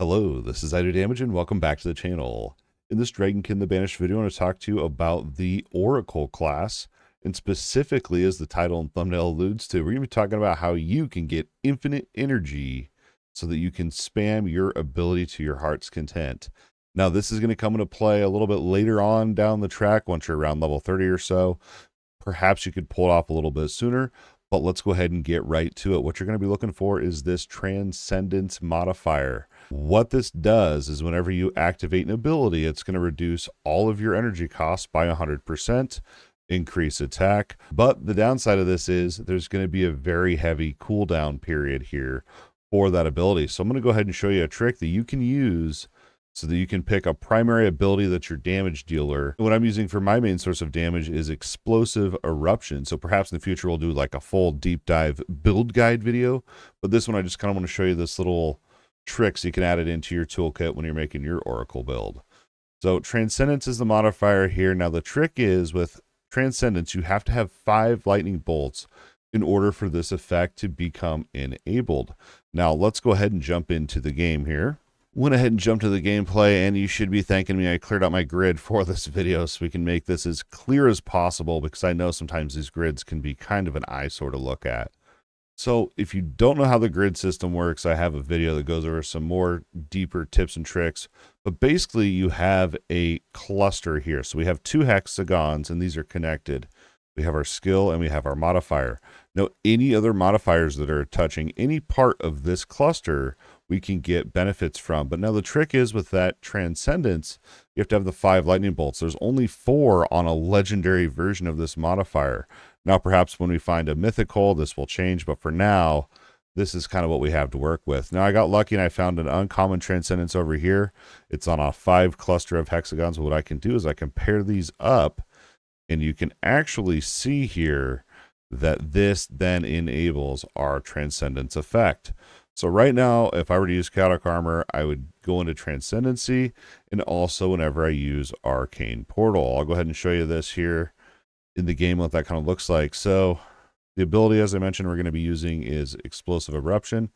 Hello, this is Idodmg and welcome back to the channel. In this Dragonkin the Banished video, I want to talk to you about the Oracle class, and specifically, as the title and thumbnail alludes to, we're going to be talking about how you can get infinite energy so that you can spam your ability to your heart's content. Now, this is going to come into play a little bit later on down the track, once you're around level 30 or so. Perhaps you could pull it off a little bit sooner, but let's go ahead and get right to it. What you're going to be looking for is this Transcendence modifier. What this does is whenever you activate an ability, it's going to reduce all of your energy costs by 100%, increase attack. But the downside of this is there's going to be a very heavy cooldown period here for that ability. So I'm going to go ahead and show you a trick that you can use so that you can pick a primary ability that's your damage dealer. What I'm using for my main source of damage is Explosive Eruption. So perhaps in the future we'll do like a full deep dive build guide video. But this one I just kind of want to show you this little trick so you can add it into your toolkit when you're making your Oracle build. So Transcendence is the modifier here. Now the trick is with Transcendence, you have to have 5 lightning bolts in order for this effect to become enabled. Now let's go ahead and jump into the game here. Went ahead and jumped to the gameplay, and you should be thanking me. I cleared out my grid for this video so we can make this as clear as possible, because I know sometimes these grids can be kind of an eyesore to look at. So if you don't know how the grid system works, I have a video that goes over some more deeper tips and tricks. But basically you have a cluster here. So we have 2 hexagons, and these are connected. We have our skill and we have our modifier. Now, any other modifiers that are touching any part of this cluster, we can get benefits from. But now the trick is with that Transcendence, you have to have the 5 lightning bolts. There's only 4 on a legendary version of this modifier. Now, perhaps when we find a mythical, this will change. But for now, this is kind of what we have to work with. Now, I got lucky and I found an uncommon Transcendence over here. It's on a 5 cluster of hexagons. What I can do is I can pair these up, and you can actually see here that this then enables our Transcendence effect. So right now, if I were to use Chaotic Armor, I would go into Transcendency, and also whenever I use Arcane Portal. I'll go ahead and show you this here in the game, what that kind of looks like. So the ability, as I mentioned, we're going to be using is Explosive Eruption.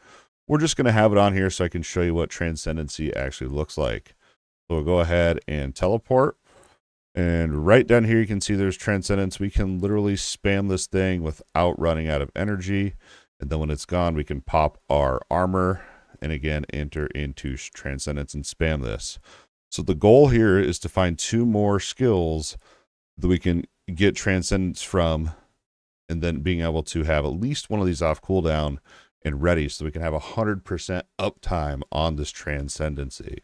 We're just going to have it on here so I can show you what Transcendency actually looks like. So we'll go ahead and teleport. And right down here, you can see there's Transcendence. We can literally spam this thing without running out of energy. And then when it's gone, we can pop our armor and again, enter into Transcendence and spam this. So the goal here is to find 2 more skills that we can get Transcendence from, and then being able to have at least one of these off cooldown and ready so we can have 100% uptime on this Transcendency.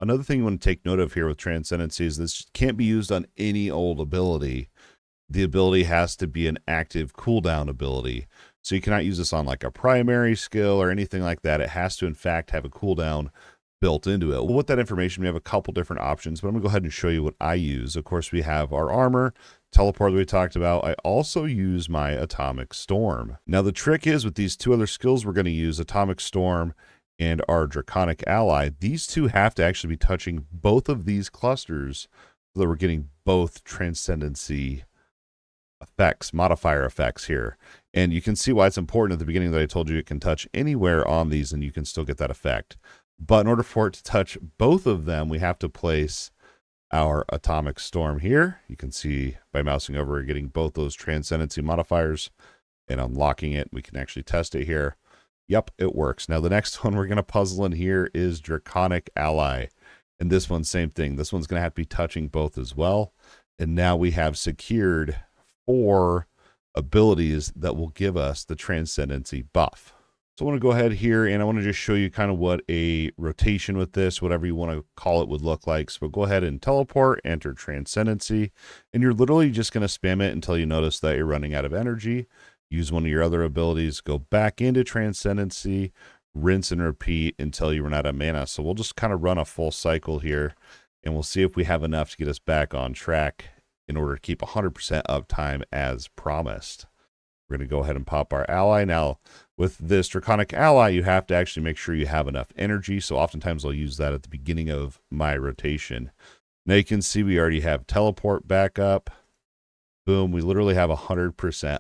Another thing you want to take note of here with Transcendency is this can't be used on any old ability. The ability has to be an active cooldown ability. So you cannot use this on like a primary skill or anything like that. It has to, in fact, have a cooldown built into it. Well, with that information, we have a couple different options, but I'm going to go ahead and show you what I use. Of course, we have our armor, teleport that we talked about. I also use my Atomic Storm. Now, the trick is with these 2 other skills we're going to use, Atomic Storm and our Draconic Ally, these 2 have to actually be touching both of these clusters so that we're getting both Transcendency effects, modifier effects here. And you can see why it's important at the beginning that I told you it can touch anywhere on these and you can still get that effect. But in order for it to touch both of them, we have to place our Atomic Storm here. You can see by mousing over, we're getting both those Transcendency modifiers and unlocking it. We can actually test it here. Yep, it works. Now the next one we're going to puzzle in here is Draconic Ally. And this one, same thing. This one's going to have to be touching both as well. And now we have secured 4 abilities that will give us the Transcendency buff. So I want to go ahead here and I want to just show you kind of what a rotation with this, whatever you want to call it, would look like. So go ahead and teleport, enter Transcendency, and you're literally just going to spam it until you notice that you're running out of energy. Use one of your other abilities, go back into Transcendency, rinse and repeat until you run out of mana. So we'll just kind of run a full cycle here and we'll see if we have enough to get us back on track in order to keep 100% uptime as promised. We're going to go ahead and pop our ally. Now, with this Draconic Ally, you have to actually make sure you have enough energy. So oftentimes I'll use that at the beginning of my rotation. Now you can see we already have teleport back up. Boom, we literally have 100%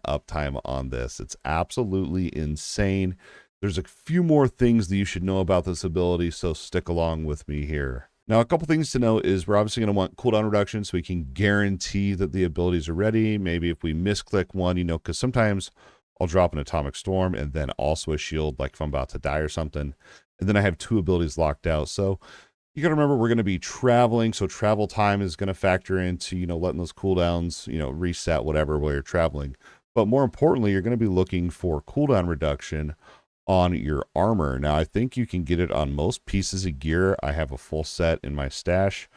uptime on this. It's absolutely insane. there's a few more things that you should know about this ability, so stick along with me here. Now, a couple things to know is we're obviously going to want cooldown reduction so we can guarantee that the abilities are ready. Maybe if we misclick one, you know, because sometimes I'll drop an Atomic Storm and then also a shield, like if I'm about to die or something. And then I have 2 abilities locked out. So you got to remember we're going to be traveling. So travel time is going to factor into, you know, letting those cooldowns, you know, reset, whatever, while you're traveling. But more importantly, you're going to be looking for cooldown reduction on your armor. Now, I think you can get it on most pieces of gear. I have a full set in my stash,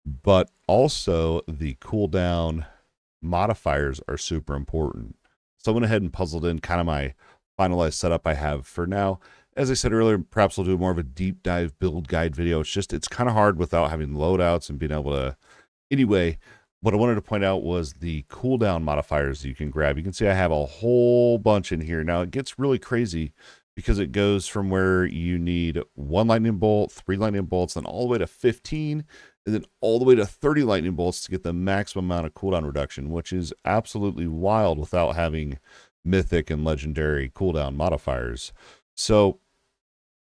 but also the cooldown modifiers are super important. So I went ahead and puzzled in kind of my finalized setup I have for now. As I said earlier, perhaps we'll do more of a deep dive build guide video. It's kind of hard without having loadouts and being able to. Anyway, what I wanted to point out was the cooldown modifiers that you can grab. You can see I have a whole bunch in here. Now, it gets really crazy because it goes from where you need 1 lightning bolt, 3 lightning bolts, then all the way to 15, and then all the way to 30 lightning bolts to get the maximum amount of cooldown reduction, which is absolutely wild without having mythic and legendary cooldown modifiers. So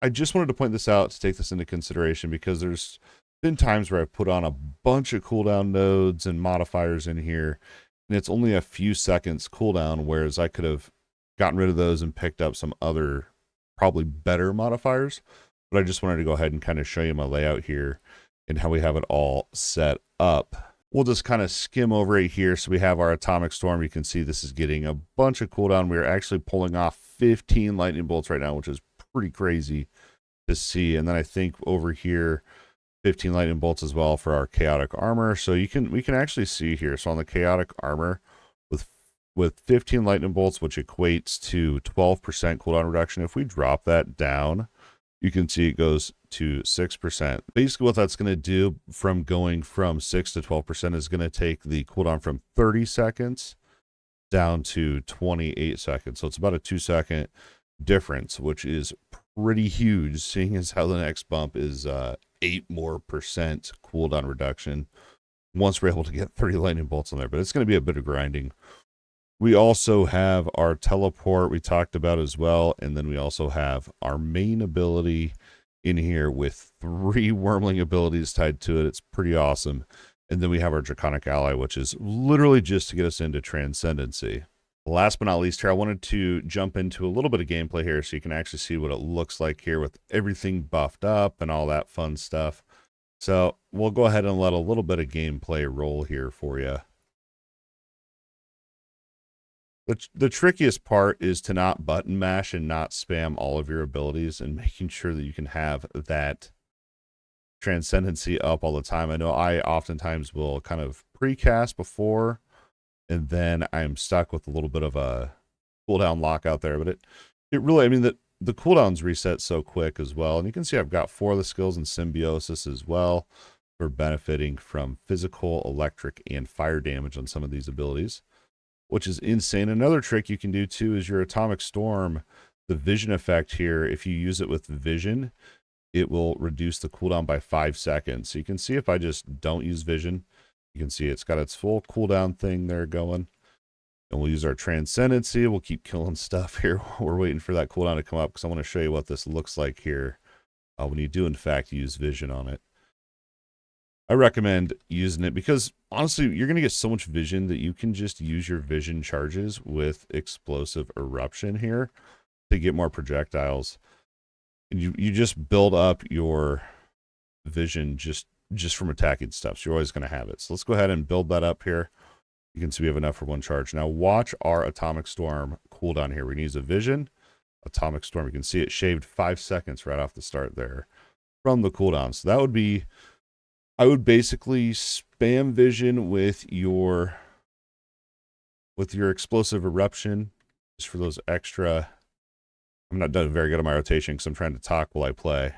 I just wanted to point this out to take this into consideration, because there's been times where I've put on a bunch of cooldown nodes and modifiers in here, and it's only a few seconds cooldown, whereas I could have gotten rid of those and picked up some other probably better modifiers. But I just wanted to go ahead and kind of show you my layout here and how we have it all set up. We'll just kind of skim over it here. So we have our Atomic Storm. You can see this is getting a bunch of cooldown. We're actually pulling off 15 lightning bolts right now, which is pretty crazy to see. And then I think over here, 15 lightning bolts as well for our chaotic armor. So we can actually see here. So on the chaotic armor, with 15 lightning bolts, which equates to 12% cooldown reduction, if we drop that down, you can see it goes to 6%. Basically what that's going to do, from going from 6 to 12%, is going to take the cooldown from 30 seconds down to 28 seconds. So it's about a 2-second difference, which is pretty huge, seeing as how the next bump is 8% more cooldown reduction once we're able to get 30 lightning bolts on there. But it's going to be a bit of grinding. We also have our teleport we talked about as well, and then we also have our main ability in here with 3 wormling abilities tied to it. It's pretty awesome. And then we have our Draconic Ally, which is literally just to get us into Transcendency. Last but not least here, I wanted to jump into a little bit of gameplay here so you can actually see what it looks like here with everything buffed up and all that fun stuff. So we'll go ahead and let a little bit of gameplay roll here for you. The trickiest part is to not button mash and not spam all of your abilities, and making sure that you can have that Transcendency up all the time. I know I oftentimes will kind of precast before, and then I'm stuck with a little bit of a cooldown lock out there. But it really, I mean, the cooldowns reset so quick as well. And you can see I've got 4 of the skills in Symbiosis as well for benefiting from physical, electric, and fire damage on some of these abilities, which is insane. Another trick you can do too is your Atomic Storm, the vision effect here. If you use it with vision, it will reduce the cooldown by 5 seconds. So you can see if I just don't use vision, you can see it's got its full cooldown thing there going. And we'll use our Transcendency. We'll keep killing stuff here. We're waiting for that cooldown to come up, because I want to show you what this looks like here when you do in fact use vision on it. I recommend using it because honestly, you're going to get so much vision that you can just use your vision charges with Explosive Eruption here to get more projectiles. And you just build up your vision just from attacking stuff. So you're always going to have it. So let's go ahead and build that up here. You can see we have enough for 1 charge. Now watch our Atomic Storm cooldown here. We're going to use a vision, Atomic Storm. You can see it shaved 5 seconds right off the start there from the cooldown. So that would be, I would basically spam vision with your Explosive Eruption just for those extra. I'm not doing very good on my rotation because I'm trying to talk while I play.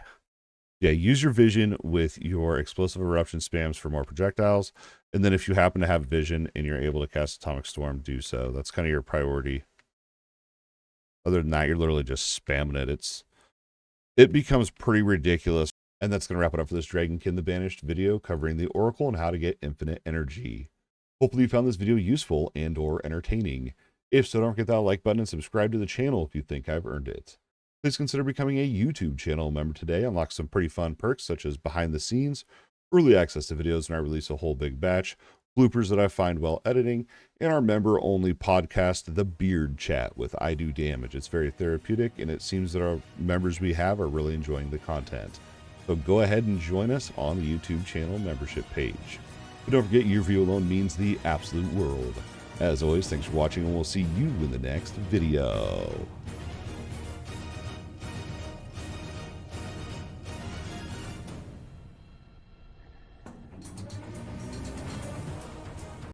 Yeah, use your vision with your Explosive Eruption spams for more projectiles. And then if you happen to have vision and you're able to cast Atomic Storm, do so. That's kind of your priority. Other than that, you're literally just spamming it. It becomes pretty ridiculous. And that's going to wrap it up for this Dragonkin the Banished video covering the Oracle and how to get infinite energy. Hopefully you found this video useful and or entertaining. If so, don't forget that like button and subscribe to the channel if you think I've earned it. Please consider becoming a YouTube channel member today. Unlock some pretty fun perks such as behind the scenes, early access to videos when I release a whole big batch, bloopers that I find while editing, and our member-only podcast, The Beard Chat with Idodmg. It's very therapeutic, and it seems that our members we have are really enjoying the content. So go ahead and join us on the YouTube channel membership page. But don't forget, your view alone means the absolute world. As always, thanks for watching, and we'll see you in the next video.